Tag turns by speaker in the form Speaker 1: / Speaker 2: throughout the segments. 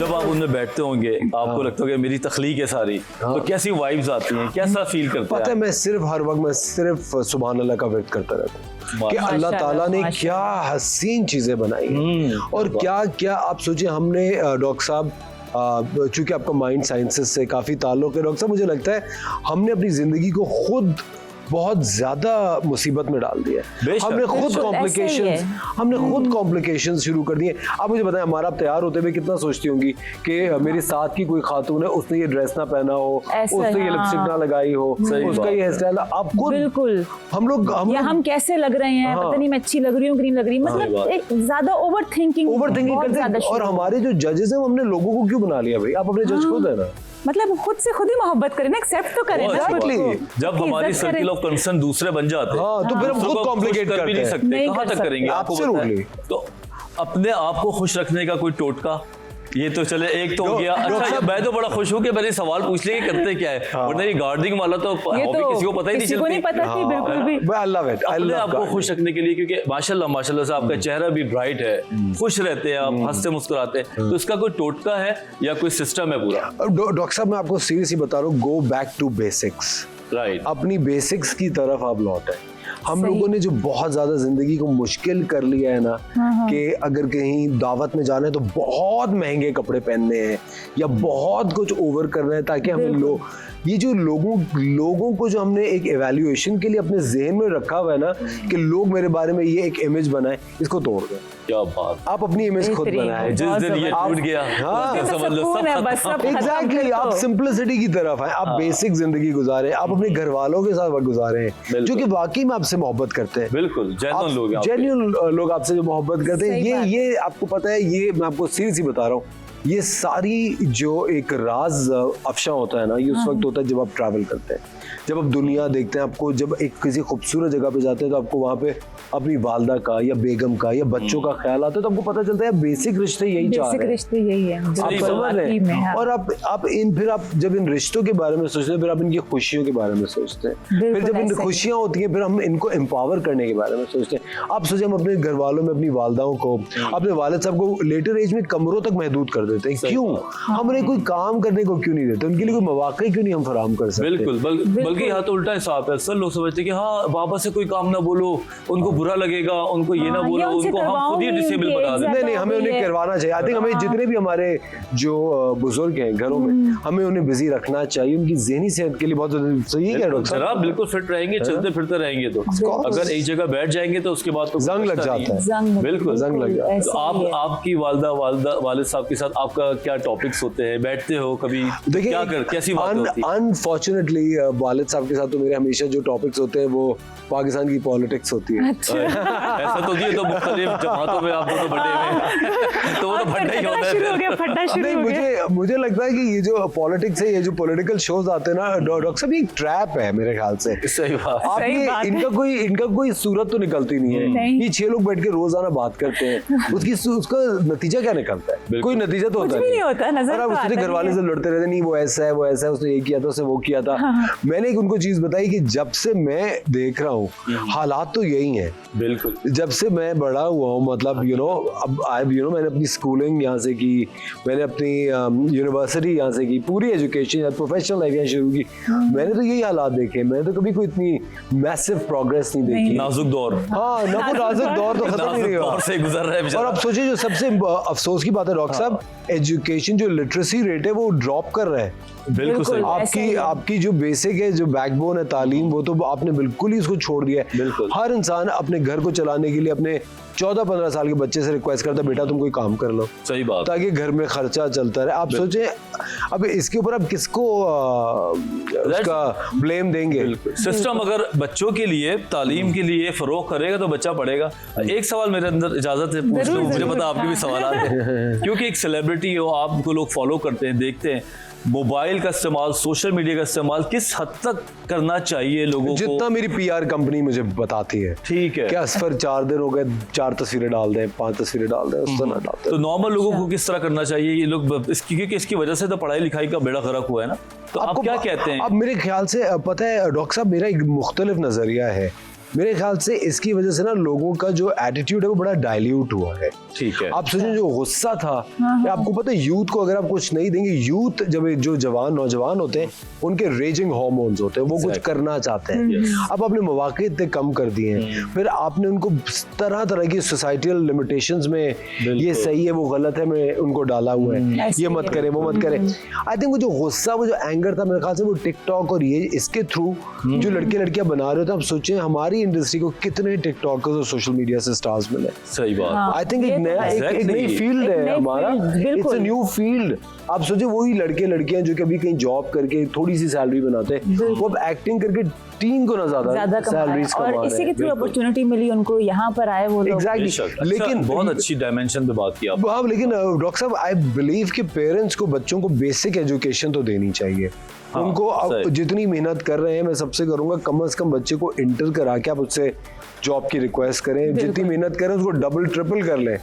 Speaker 1: जब आप उनमें बैठते होंगे आपको लगता होगा मेरी तख्लीक है सारी, तो कैसी वाइब्स आती हैं, कैसा फील करते हैं?
Speaker 2: पता है मैं सिर्फ हर वक्त मैं सिर्फ सुभान अल्लाह का व्यक्त करता रहता हूँ कि अल्लाह ताला ने क्या हसीन चीजें बनाई हैं और क्या क्या आप सोचिए हमने डॉक्टर साहब चूंकि आपका माइंड साइंसेस से काफी ताल्लुक है डॉक्टर साहब, मुझे लगता है हमने अपनी जिंदगी को खुद बहुत ज्यादा मुसीबत में डाल दिया है। हमने खुद कॉम्प्लिकेशंस शुरू कर दिए। आप मुझे बताएं हमारा आप तैयार होते हुए कितना सोचती होंगी कि मेरे साथ की कोई खातून है, उसने ये ड्रेस ना पहना हो, उसने ये लिपस्टिक ना लगाई हो, उसका ये हेयर स्टाइल, आप खुद
Speaker 3: बिल्कुल हम कैसे लग रहे हैं, पता नहीं मैं अच्छी लग रही हूँ कि नहीं लग रही, मतलब एक ज्यादा ओवर थिंकिंग
Speaker 2: करते हैं। और हमारे जो जजेस हैं हमने लोगों को क्यों बना लिया भाई? आप अपने जज खुद है ना,
Speaker 3: मतलब खुद से खुद ही मोहब्बत करें ना, एक्सेप्ट तो करें ना।
Speaker 1: जब हमारी सर्किल ऑफ कंसर्न दूसरे बन जाते हैं
Speaker 2: तो फिर हम खुद कॉम्प्लिकेट कर भी नहीं सकते।
Speaker 1: कहाँ तक करेंगे?
Speaker 2: एब्सोल्युटली।
Speaker 1: तो अपने आप को खुश रखने का कोई टोटका, ये तो चले एक तो हो गया। अच्छा मैं तो बड़ा खुश हूँ कि मैंने सवाल पूछ लिया कि करते क्या है, वरना ये गार्डनिंग वाला तो हॉबी किसी को पता ही नहीं चलती।
Speaker 3: नहीं पता थी बिल्कुल भी।
Speaker 1: अपने आपको खुश रखने के लिए, क्योंकि माशाल्लाह से आपका चेहरा भी ब्राइट है, खुश रहते हैं आप, हंसते मुस्कुराते हैं, तो इसका कोई टोटका है या कोई सिस्टम है पूरा?
Speaker 2: डॉक्टर साहब मैं आपको सीरियसली बता रहा हूँ, go back to basics.
Speaker 1: Right,
Speaker 2: अपनी बेसिक्स की तरफ आप लौटे। हम लोगों ने जो बहुत ज्यादा जिंदगी को मुश्किल कर लिया है ना, कि अगर कहीं दावत में जाना है तो बहुत महंगे कपड़े पहनने हैं या बहुत कुछ ओवर करना है ताकि हमें ये जो लोगों को जो हमने एक एवैल्यूएशन के लिए अपने ज़हन में रखा हुआ है ना कि लोग मेरे बारे में ये एक इमेज बनाए, इसको तोड़ दें।
Speaker 1: क्या बात,
Speaker 2: आप अपनी इमेज खुद बनाए।
Speaker 1: जिस दिन ये टूट गया समझ लो सब
Speaker 2: एग्जैक्टली। आप सिंपलिसिटी की तरफ आए, आप बेसिक जिंदगी गुजारे, आप अपने घर वालों के साथ वक्त गुजारे जो कि वाकई में आपसे मोहब्बत करते हैं।
Speaker 1: बिल्कुल
Speaker 2: जेन्युइन लोग आपसे जो मोहब्बत करते हैं। ये आपको पता है, ये मैं आपको सीरियसली बता रहा हूँ, ये सारी जो एक राज अफशा होता है ना, ये उस वक्त होता है जब आप ट्रैवल करते हैं, जब आप दुनिया देखते हैं। आपको जब एक किसी खूबसूरत जगह पे जाते हैं तो आपको वहाँ पे अपनी वालदा का या बेगम का या बच्चों का ख्याल आता है, तो आपको पता चलता है बेसिक रिश्ते यही चाह रहे हैं।
Speaker 3: रिश्ते यही है,
Speaker 2: आप समझ रहे हैं। और आप फिर आप जब इन रिश्तों के बारे में सोचते हैं, फिर आप इनकी खुशियों के बारे में सोचते हैं, फिर जब इन खुशियाँ होती हैं फिर हम इनको एम्पावर करने के बारे में सोचते हैं। आप सोचिए हम अपने घर वालों में अपनी वालदाओं को, अपने वालिद साहब को लेटर एज में कमरों तक महदूद कर देते हैं। क्यों? हम उन्हें कोई काम करने को क्यों नहीं देते? उनके लिए कोई मौके क्यों नहीं हम फराहम कर सकते?
Speaker 1: बिल्कुल, बल्कि यहाँ तो उल्टा हिसाब है। अक्सर लोग समझते हैं कि हाँ बाबा से कोई काम ना बोलो, उनको बुरा लगेगा, उनको ये ना बोलो, उनको हम खुद ही डिसेबल बना देते।
Speaker 2: नहीं, हमें उन्हें करवाना चाहिए। आई थिंक हमें जितने भी हमारे जो बुजुर्ग हैं घरों में, हमें उन्हें बिजी रखना चाहिए। उनकी ज़हनी सेहत के लिए बहुत सही है डॉक्टर साहब।
Speaker 1: बिल्कुल फिट रहेंगे, चलते फिरते रहेंगे तो अगर एक जगह बैठ जाएंगे तो उसके बाद तो
Speaker 2: जंग लग जाता है।
Speaker 1: बिल्कुल
Speaker 2: जंग लग जाता है।
Speaker 1: तो आपकी वालिद साहब के साथ आपका क्या टॉपिक्स होते हैं? बैठते हो कभी? देखिए कैसी बात होती है?
Speaker 2: अनफॉर्चुनेटली वालिद साहब के साथ तो मेरे हमेशा जो टॉपिक्स होते हैं वो पाकिस्तान की पॉलिटिक्स होती है।
Speaker 3: अच्छा।
Speaker 1: ऐसा तो नहीं है, तो मुख्तलिफ जमातों में आप दोनों बटे हुए तो वो तो फटा ही होता है।
Speaker 2: नहीं, मुझे लगता है कि ये जो पॉलिटिक्स है, ये जो पॉलिटिकल शोज आते हैं ना डॉक्टर साहब, एक ट्रैप है मेरे ख्याल से।
Speaker 1: सही बात।
Speaker 2: इनका कोई सूरत तो निकलती नहीं है। ये 6 लोग बैठ के रोजाना बात करते हैं, उसका नतीजा क्या निकलता है? कोई नतीजा तो होता नहीं है। और आप घर वाले से लड़ते रहते, नहीं वो ऐसा है, वो ऐसा है, उसने ये किया था, उसने वो किया था। मैंने एक उनको चीज बताई कि जब से मैं देख रहा हूँ हालात तो यही हैं।
Speaker 1: बिल्कुल,
Speaker 2: जब से मैं बड़ा हुआ हूँ, मतलब मैंने अपनी स्कूलिंग यहाँ से की, मैंने अपनी यूनिवर्सिटी यहाँ से की, पूरी एजुकेशन प्रोफेशनल लाइफ यहाँ शुरू की, मैंने तो यही हालात देखे। मैंने तो कभी कोई इतनी मैसिव प्रोग्रेस नहीं देखी।
Speaker 1: नाजुक दौर,
Speaker 2: हाँ नाजुक दौर तो खत्म ही नहीं हुआ
Speaker 1: से गुजर रहा है।
Speaker 2: और अब सोचिए जो सबसे अफसोस की बात है डॉक्टर साहब, एजुकेशन जो लिटरेसी रेट है वो ड्रॉप कर रहा है।
Speaker 1: बिल्कुल सही।
Speaker 2: आपकी जो बेसिक है, जो बैकबोन है तालीम, वो तो आपने बिल्कुल ही उसको छोड़ दिया है।
Speaker 1: बिल्कुल।
Speaker 2: हर इंसान अपने घर को चलाने के लिए अपने 14-15 साल के बच्चे से रिक्वेस्ट करता है, बेटा तुम कोई काम कर लो।
Speaker 1: सही बात।
Speaker 2: ताकि घर में खर्चा चलता रहे। आप सोचें अब इसके ऊपर आप किसको उसका ब्लेम देंगे?
Speaker 1: सिस्टम अगर बच्चों के लिए तालीम के लिए फरोग करेगा तो बच्चा पढ़ेगा। एक सवाल मेरे अंदर इजाजत है पूछ लूं, मुझे पता आपके भी सवाल हैं क्योंकि एक सेलिब्रिटी हो, आपको लोग फॉलो करते हैं, देखते हैं, मोबाइल का इस्तेमाल, सोशल मीडिया का इस्तेमाल किस हद तक करना चाहिए लोगों को?
Speaker 2: जितना मेरी पीआर कंपनी मुझे बताती है।
Speaker 1: ठीक है,
Speaker 2: क्या असफर 4 दिन हो गए, 4 तस्वीरें डाल दें, 5 तस्वीरें डाल दें, उस तरह डालते हैं।
Speaker 1: तो नॉर्मल लोगों को किस तरह करना चाहिए? ये लोग क्योंकि इसकी वजह से तो पढ़ाई लिखाई का बेड़ा गर्क हुआ है ना, तो आप क्या कहते हैं?
Speaker 2: अब मेरे ख्याल से पता है डॉक्टर साहब, मेरा एक मुख्तलिफ नजरिया है मेरे ख्याल से इसकी वजह से ना लोगों का जो एटीट्यूड है वो बड़ा डाइल्यूट हुआ है।
Speaker 1: ठीक है।
Speaker 2: आप सोचें जो गुस्सा था, आपको पता है यूथ को अगर आप कुछ नहीं देंगे, यूथ जब जो जवान नौजवान होते हैं उनके रेजिंग हार्मोन्स होते हैं, वो कुछ करना चाहते हैं। अब आपने मौके इतने कम कर दिए हैं, फिर आपने उनको तरह तरह की सोसाइटल लिमिटेशंस में ये सही है वो गलत है में उनको डाला हुआ है, ये मत करें वो मत करें। आई थिंक वो जो गुस्सा वो जो एंगर था मेरे ख्याल से वो टिकटॉक और ये इसके थ्रू जो लड़के लड़कियां बना रहे थे, आप सोचें हमारी इंडस्ट्री को कितने टिकटॉकर्स और सोशल मीडिया से स्टार्स मिले।
Speaker 1: सही बात।
Speaker 2: आई थिंक एक नई फील्ड है हमारा, इट्स अ न्यू फील्ड। आप सोचिए वही लड़के लड़कियां जो कभी कहीं जॉब करके थोड़ी सी सैलरी बनाते हैं, वो अब एक्टिंग करके 3 गुना ज्यादा सैलरीज कमा रहे हैं,
Speaker 3: और इसी के थ्रू अपॉर्चुनिटी मिली उनको, यहाँ पर आए वो लोग।
Speaker 2: एग्जैक्टली। लेकिन
Speaker 1: बहुत अच्छी डायमेंशन पे बात की आप।
Speaker 2: हाँ, लेकिन डॉक्टर साहब आई बिलीव कि पेरेंट्स को बच्चों को बेसिक एजुकेशन तो देनी चाहिए। उनको अब जितनी मेहनत कर रहे हैं, मैं सबसे करूंगा कम से कम बच्चे को इंटर करा के आप उससे जॉब की रिक्वेस्ट करें, जितनी मेहनत करें उसको डबल ट्रिपल कर लें।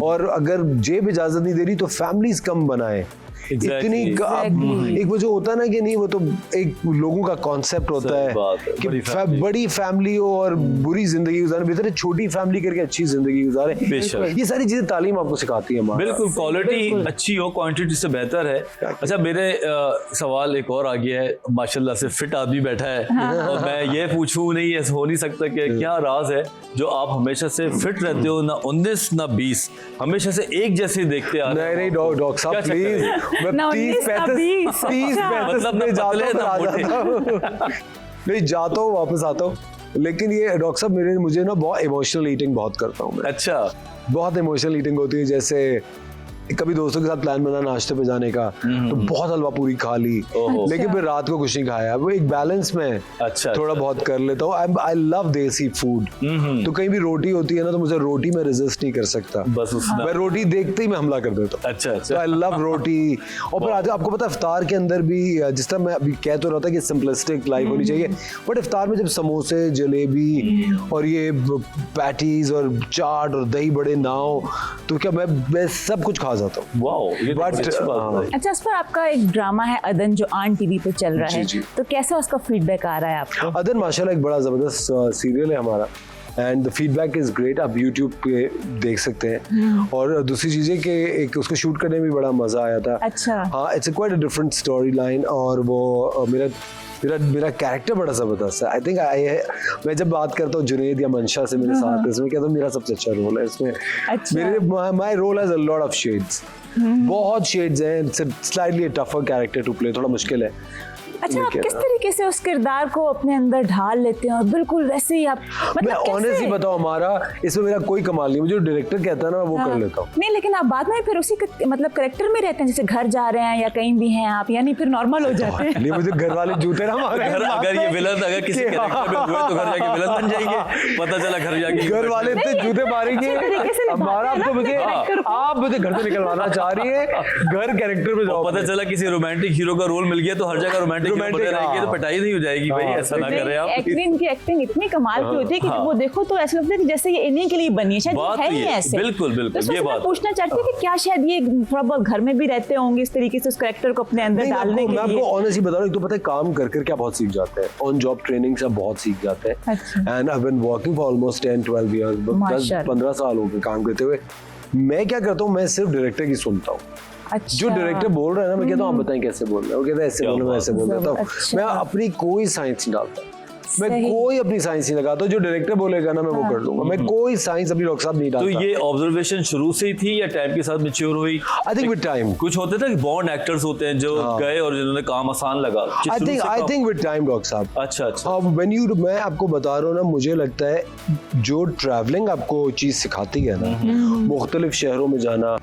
Speaker 2: और अगर जेब इजाजत नहीं दे रही तो फैमिलीज कम बनाएं। इतनी एक वो जो होता है ना कि नहीं, वो तो एक लोगों का कॉन्सेप्ट होता है कि बड़ी फैमिली हो और बुरी जिंदगी गुजारे, बेहतर है छोटी फैमिली करके अच्छी जिंदगी गुजारे। ये सारी चीजें तालीम आपको सिखाती है।
Speaker 1: बिल्कुल, क्वालिटी अच्छी हो क्वांटिटी से बेहतर है। अच्छा, मेरे सवाल एक और आ गया है। माशाल्लाह से फिट आदमी बैठा है और मैं ये पूछूं नहीं, ऐसा हो नहीं सकता कि क्या राज है जो आप हमेशा से फिट रहते हो, ना 19 ना 20, हमेशा से एक जैसे देखते आ रहे हो?
Speaker 2: नहीं डॉक्टर साहब प्लीज, मैं 30-35 में जाता हूँ वापस आता हूँ। लेकिन ये डॉक्टर साहब मुझे ना बहुत इमोशनल ईटिंग बहुत करता हूँ मैं।
Speaker 1: अच्छा,
Speaker 2: बहुत इमोशनल ईटिंग होती है। जैसे कभी दोस्तों के साथ प्लान बना नाश्ते पे जाने का, तो बहुत हलवा पूरी खा ली, लेकिन फिर रात को कुछ नहीं खाया। वो एक बैलेंस में थोड़ा बहुत कर लेता हूँ। आई लव देसी फूड। तो कहीं भी रोटी होती है ना, तो मुझे रोटी में रेजिस्ट नहीं कर सकता, बस मैं रोटी देखते ही मैं हमला कर देता हूँ। अच्छा, आई लव रोटी। और फिर आज आपको पता है इफ्तार के अंदर भी, जिस तरह मैं अभी कह तो रहा था कि सिंपलिस्टिक लाइफ होनी चाहिए, बट इफ्तार में जब समोसे, जलेबी और ये पैटीज और चाट और दही बड़े ना हो तो क्या मैं सब कुछ खा जाता हूँ।
Speaker 1: वाओ, ये बट
Speaker 3: अच्छा, इस पर आपका एक ड्रामा है अदन जो आन टीवी पे चल रहा है, तो कैसा उसका फीडबैक आ रहा है आपको?
Speaker 2: अदन माशाल्लाह एक बड़ा जबरदस्त सीरियल है हमारा, and the feedback is great. आप YouTube पे देख सकते हैं। और दूसरी चीज है कि एक उसको शूट करने में भी बड़ा मजा आया था।
Speaker 3: अच्छा,
Speaker 2: हाँ, it's quite a different story line. और वो मेरा कैरेक्टर बड़ा जबरदस्त है। आई थिंक मैं जब बात करता हूँ जुनैद या मंशा से मेरे साथ, इसमें क्या तो मेरा सबसे अच्छा रोल है इसमें। मेरे my role has a lot of shades, बहुत शेड्स हैं। It's slightly tougher character to play, थोड़ा मुश्किल है।
Speaker 3: अच्छा, आप किस तरीके से उस किरदार को अपने अंदर ढाल लेते हैं और बिल्कुल वैसे ही आप, मतलब
Speaker 2: मैं ऑनेस्टली बताऊं, हमारा इसमें मेरा कोई कमाल नहीं, मुझे डायरेक्टर कहता है ना वो कर लेता हूं।
Speaker 3: नहीं, लेकिन आप बाद में फिर उसी मतलब कैरेक्टर में रहते हैं, जैसे घर जा रहे हैं या कहीं भी हैं आप, यानी फिर नॉर्मल हो जाते हैं?
Speaker 2: नहीं, मुझे घर वाले जूते ना मारे।
Speaker 1: अगर ये विलन अगर किसी कैरेक्टर में हुए तो घर जाके विलन बन जाएंगे, पता चला घर जाके
Speaker 2: घर वाले इतने जूते मारेंगे हमारा। आप मुझे घर से निकलवाना चाह रही है, घर कैरेक्टर में जाओ।
Speaker 1: पता चला किसी रोमांटिक हीरो का रोल मिल गया तो हर जगह रोमांटिक बने रहेंगे, तो पिटाई नहीं हो जाएगी भाई, ऐसा ना करें आप।
Speaker 3: इनकी एक्टिंग इतनी कमाल की होती है कि जब वो देखो तो ऐसा लगता है कि जैसे ये इन्हीं के लिए बनी है, शायद है ही ऐसे।
Speaker 1: बिल्कुल,
Speaker 3: ये बात पूछना चाहती हूँ कि क्या शायद ये थोड़ा बहुत घर में भी रहते होंगे इस तरीके से उस कैरेक्टर को अपने अंदर डालने के लिए?
Speaker 2: मैं आपको ऑनेस्टली बता रहा हूँ, तो पता है काम कर क्या बहुत सीख जाते हैं, ऑन जॉब ट्रेनिंग से बहुत सीख जाते हैं। And I have been working for almost 10-12 years, 10-15 साल हो गए काम करते हुए। मैं क्या करता हूँ, मैं सिर्फ डायरेक्टर की सुनता हूँ।
Speaker 3: अच्छा।
Speaker 2: जो डायरेक्टर बोल रहा है ना, मैं कहता हूँ आप बताएं कैसे बोल रहे हैं, वो कहता है ऐसे बोलो, मैं ऐसे बोल देता हूँ। मैं अपनी कोई साइंस नहीं डालता, मैं कोई अपनी साइंस नहीं लगाता। जो डायरेक्टर बोलेगा ना मैं वो कर लूंगा, मैं कोई साइंस अपनी डॉक्टर साहब नहीं डालता।
Speaker 1: तो ये ऑब्जर्वेशन शुरू से ही थी या टाइम के साथ मैच्योर हुई?
Speaker 2: I think with time.
Speaker 1: कुछ होते थे बॉन्ड एक्टर्स होते हैं जो गए और जिन्होंने काम आसान लगा।
Speaker 2: I think with time doctor साहब।
Speaker 1: अच्छा।
Speaker 2: मैं आपको बता रहा हूँ ना, मुझे लगता है जो ट्रैवलिंग आपको चीज सिखाती है ना, मुख्तलिफ शहरों में जाना,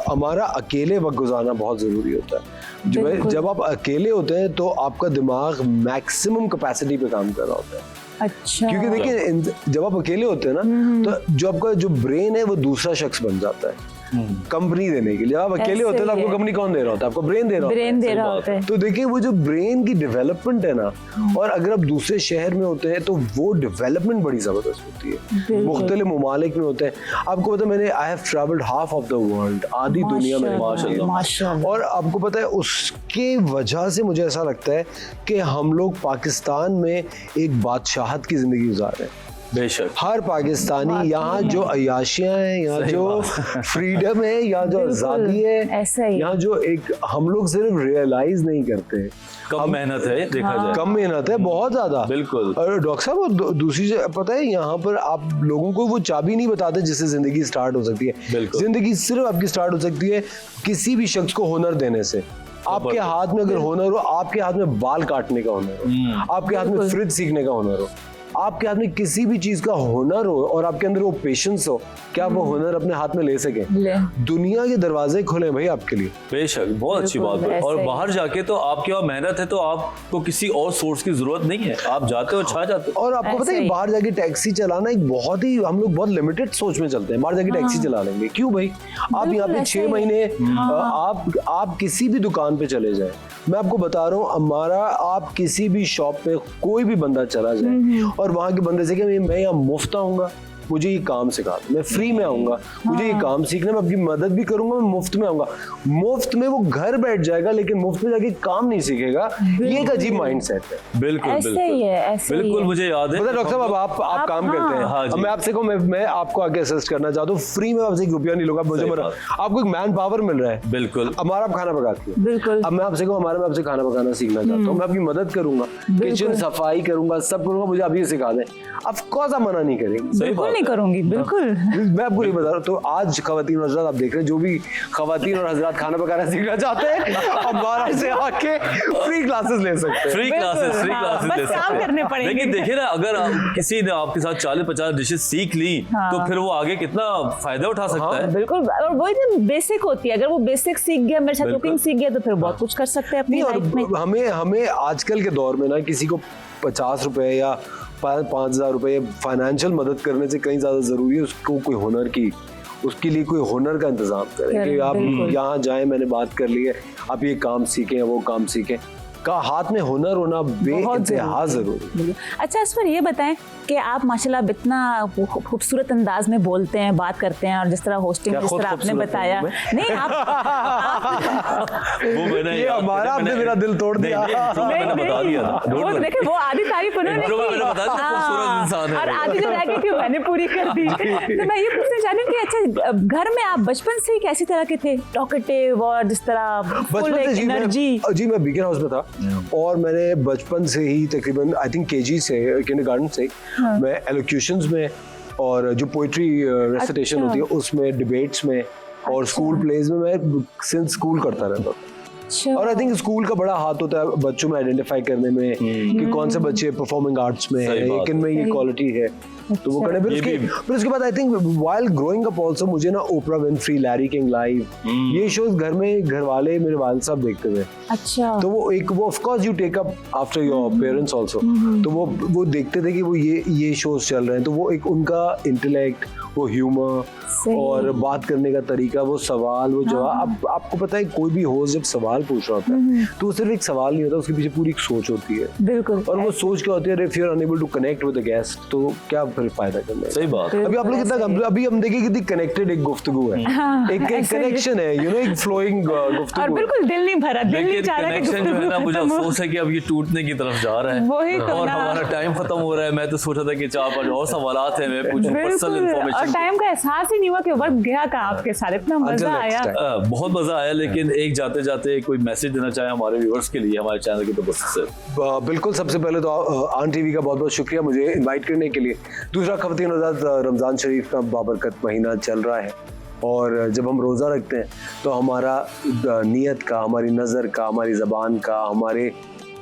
Speaker 2: हमारा अकेले वक्त गुजारना बहुत ज़रूरी होता है। जब आप अकेले होते हैं तो आपका दिमाग मैक्सिमम कैपेसिटी पे काम कर रहा होता है।
Speaker 3: अच्छा।
Speaker 2: क्योंकि देखिए जब आप अकेले होते हैं ना, तो जो आपका जो ब्रेन है वो दूसरा शख्स बन जाता है। कंपनी देने के लिए। आप अकेले होते तो आपको कंपनी कौन दे रहा होता है? आपको ब्रेन दे रहा होता है। तो देखिए वो जो ब्रेन की डेवलपमेंट है ना, और अगर आप दूसरे शहर में होते हैं तो वो डेवलपमेंट बड़ी जबरदस्त होती है। मुख्तलिफ ममालिक में होते हैं। आपको पता है मैंने I have travelled half of the world, आधी दुनिया में माशाल्लाह। और आपको पता है उसके वजह से मुझे ऐसा लगता है कि हम लोग पाकिस्तान में एक बादशाहत की जिंदगी गुजार रहे हैं।
Speaker 1: बेशक
Speaker 2: हर पाकिस्तानी यहाँ जो अयाशियां हैं, यहाँ जो फ्रीडम है, यहाँ जो आज़ादी है, यहाँ जो एक हम लोग सिर्फ रियलाइज नहीं करते,
Speaker 1: कम मेहनत है देखा जाए,
Speaker 2: कम मेहनत है बहुत ज्यादा।
Speaker 1: बिल्कुल।
Speaker 2: और डॉक्टर साहब दूसरी पता है यहाँ पर आप लोगों को वो चाबी नहीं बताते जिससे जिंदगी स्टार्ट हो सकती है। जिंदगी सिर्फ आपकी स्टार्ट हो सकती है किसी भी शख्स को हुनर देने से। आपके हाथ में अगर हुनर हो, आपके हाथ में बाल काटने का हुनर हो, आपके हाथ में फ्रिज सीखने का हुनर हो, आपके हाथ में किसी भी चीज का हुनर हो और आपके अंदर वो पेशेंस हो, क्या वो हुनर अपने हाथ में ले सके, दुनिया के दरवाजे खुले भाई आपके लिए।
Speaker 1: बेशक बहुत अच्छी बात है। और बाहर जाके तो आपके वहाँ मेहनत है तो आपको किसी और सोर्स की जरूरत नहीं है, आप जाते हो छा जाते हो।
Speaker 2: और आपको पता है बाहर जाके टैक्सी चलाना एक बहुत ही, हम लोग बहुत लिमिटेड सोच में चलते हैं, बाहर जाके टैक्सी चला लेंगे। क्यों भाई? आप यहाँ पे 6 महीने आप किसी भी दुकान पे चले जाए, मैं आपको बता रहा हूँ, हमारा आप किसी भी शॉप पे कोई भी बंदा चला जाए और वहां के बंदे से कि मैं यहाँ मुफ्त आऊंगा, मुझे ये काम सिखा दो, मैं फ्री में आऊंगा, मुझे ये काम सीखना, मैं आपकी मदद भी करूंगा, मैं मुफ्त में आऊंगा। मुफ्त में वो घर बैठ जाएगा लेकिन मुफ्त में जाके काम नहीं सीखेगा। ये एक अजीब माइंडसेट है।
Speaker 1: बिल्कुल बिल्कुल मुझे याद है।
Speaker 2: डॉक्टर साहब अब आप काम करते हैं, मैं आपसे कहूँ, मैं आपको आगे असिस्ट करना चाहता हूँ, फ्री में आपसे 1 रुपया नहीं लूंगा, मुझे आपको एक मैन पावर मिल रहा है।
Speaker 1: बिल्कुल।
Speaker 2: हमारा आप खाना पकाती है, अब मैं आपसे कहूँ हमारा, मैं आपसे खाना पकाना सीखना चाहता हूँ, मैं आपकी मदद करूंगा, किचन सफाई करूंगा, सब करूंगा, मुझे आप ये सिखा दें, ऑफ कोर्स आप मना नहीं करेंगे।
Speaker 3: बिल्कुल नहीं करूंगी, बिल्कुल।
Speaker 2: मैं आपको ये बता रहा हूँ। तो आज खवातीन और हज़रात आप देख रहे हैं, जो भी खवातीन और हज़रात खाना पकाना सीखना चाहते हैं हमारा से आके फ्री क्लासेस ले सकते हैं।
Speaker 1: फ्री क्लासेस ले सकते हैं। लेकिन देखिए ना, अगर किसी ने आपके साथ 40-50 डिशेस सीख ली तो फिर वो आगे कितना फायदा उठा सकता है।
Speaker 3: बिल्कुल। और वो एकदम बेसिक होती है, अगर वो बेसिक सीख गया, मेरे साथ कुकिंग सीख गया, तो फिर बहुत कुछ कर सकते हैं अपनी लाइफ में।
Speaker 2: हमें आजकल के दौर में ना किसी को 50 रुपए या 5,000 रुपए फाइनेंशियल मदद करने से कहीं ज्यादा जरूरी है उसको कोई हुनर की, उसके लिए कोई हुनर का इंतजाम करें कि आप यहाँ जाएं, मैंने बात कर ली है, आप ये काम सीखें, वो काम सीखें, का हाथ में हुनर होना बेइंतहा जरूरी।
Speaker 3: अच्छा, इस पर ये बताएं कि आप माशाल्लाह इतना खूबसूरत अंदाज में बोलते हैं, बात करते हैं, और जिस तरह होस्टिंग, जिस तरह आपने बताया, नहीं आप
Speaker 2: वो मैंने ये हमारा, आपने मेरा दिल तोड़ दिया।
Speaker 1: मैंने बता दिया था,
Speaker 3: वो देखिए वो आधी तारीफ उन्होंने की और आधी जो रह गई थी मैंने पूरी कर दी। तो मैं ये पूछना चाहती हूँ कि अच्छा, घर में आप बचपन से ही कैसी तरह के थे, टॉकेटिव और जिस तरह फुल एनर्जी?
Speaker 2: जी मैं बिगिनर हाउस में था और मैंने बचपन से ही तकरीबन आई थिंक केजी से, किंडरगार्टन से मैं एलोक्यूशंस में और जो पोइट्री रेसिटेशन होती है उसमें, डिबेट्स में और स्कूल प्लेज में मैं सिंस स्कूल करता रहता था। और आई थिंक स्कूल का बड़ा हाथ होता है बच्चों में आइडेंटिफाई करने में कि कौन से बच्चे परफॉर्मिंग आर्ट्स में है, किन में ये क्वालिटी है, तो वो करने। फिर उसके बाद I think while growing up also मुझे ना ओपरा विनफ्री, लैरी किंग लाइव, ये शोज घर में घर वाले मेरे वालिद साहब देखते थे।
Speaker 3: अच्छा।
Speaker 2: तो वो of course you take up after your parents also, तो वो देखते थे कि वो ये शोज चल रहे हैं, तो वो एक उनका इंटेलेक्ट, वो ह्यूमर और बात करने का तरीका, वो सवाल, वो जवाब। आपको पता है कोई भी होस्ट जब सवाल पूछ रहा होता है तो वो सिर्फ एक सवाल नहीं होता, उसके पीछे पूरी एक सोच होती है।
Speaker 3: बिल्कुल।
Speaker 2: और वो सोच क्या होती है, if you are unable to connect with the guest तो क्या फिर फायदा करना है।
Speaker 1: सही बात।
Speaker 2: अभी आप लोग कितना, अभी हम देखिए कितनी कनेक्टेड एक गुफ्तगू है, एक कनेक्शन है, यू नो, एक फ्लोइंग गुफ्तगू।
Speaker 3: और बिल्कुल दिल नहीं भरा, दिल नहीं चाह रहा है कि
Speaker 1: कनेक्शन जो है ना, मुझे अफसोस है कि अब ये टूटने की तरफ जा रहा है और हमारा टाइम खत्म हो रहा है। मैं तो सोचा था कि 4-5 और सवालात हैं, मैं पूछूं पर्सनल इंफॉर्मेशन,
Speaker 3: और टाइम का एहसास ही नहीं हुआ कि वक्त गया कहाँ आपके साथ। इतना मजा आया,
Speaker 1: बहुत मजा आया। लेकिन एक जाते जाते कोई मैसेज देना चाहे हमारे व्यूअर्स के लिए, हमारे चैनल की तरफ से?
Speaker 2: बिल्कुल, सबसे पहले तो आन टीवी का बहुत बहुत शुक्रिया मुझे इनवाइट करने के लिए। दूसरा, खवातीन और हज़रात, रमज़ान शरीफ का बाबरकत महीना चल रहा है और जब हम रोज़ा रखते हैं तो हमारा नीयत का, हमारी नज़र का, हमारी ज़बान का, हमारे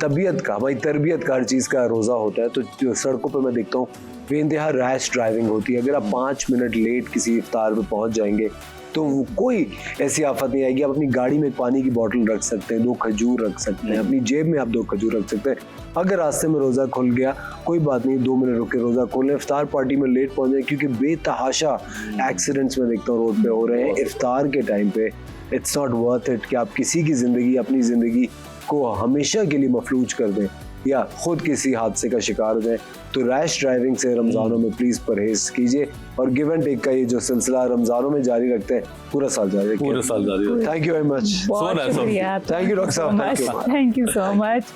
Speaker 2: तबीयत का, हमारी तरबियत का, हर चीज़ का रोज़ा होता है। तो जो सड़कों पर मैं देखता हूँ बेइंतहा रैश ड्राइविंग होती है। अगर आप 5 मिनट लेट किसी इफ्तार पे पहुँच जाएंगे तो कोई ऐसी आफत नहीं आएगी। आप अपनी गाड़ी में पानी की बोतल रख सकते हैं, 2 खजूर रख सकते हैं, अपनी जेब में आप 2 खजूर रख सकते हैं। अगर रास्ते में रोज़ा खुल गया कोई बात नहीं, 2 मिनट रुक के रोज़ा खोल लें। इफ्तार पार्टी में लेट पहुंचे, क्योंकि बेतहाशा एक्सीडेंट्स में देखता हूँ रोड पे हो रहे हैं इफ्तार के टाइम पे। इट्स नॉट वर्थ इट कि आप किसी की ज़िंदगी, अपनी ज़िंदगी को हमेशा के लिए मफलूज कर दें या खुद किसी हादसे का शिकार हो जाए। तो रैश ड्राइविंग से रमज़ानों में प्लीज़ परहेज कीजिए, और गिव एंड टेक का ये जो सिलसिला रमज़ानों में जारी रखते हैं, पूरा साल जारी रखें।
Speaker 1: पूरा साल जारी रखें।
Speaker 2: Thank you very much.
Speaker 3: बहुत शुक्रिया।
Speaker 2: थैंक यू डॉक्टर साहब।
Speaker 3: Thank you so much.